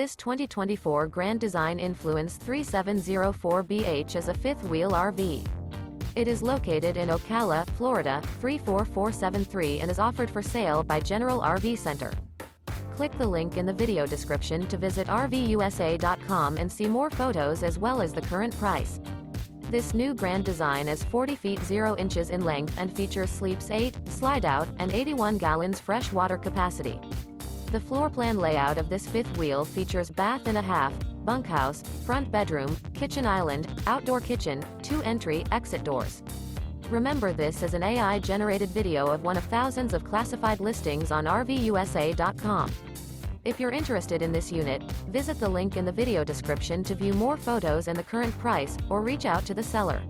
This 2024 Grand Design Influence 3704BH is a fifth-wheel RV. It is located in Ocala, Florida, 34473 and is offered for sale by General RV Center. Click the link in the video description to visit RVUSA.com and see more photos as well as the current price. This new Grand Design is 40 feet 0 inches in length and features sleeps 8, Slideout, and 81 gallons fresh water capacity. The floor plan layout of this fifth wheel features bath and a half, bunkhouse, front bedroom, kitchen island, outdoor kitchen, 2 entry/exit doors. Remember, this is an AI-generated video of one of thousands of classified listings on RVUSA.com. If you're interested in this unit, visit the link in the video description to view more photos and the current price, or reach out to the seller.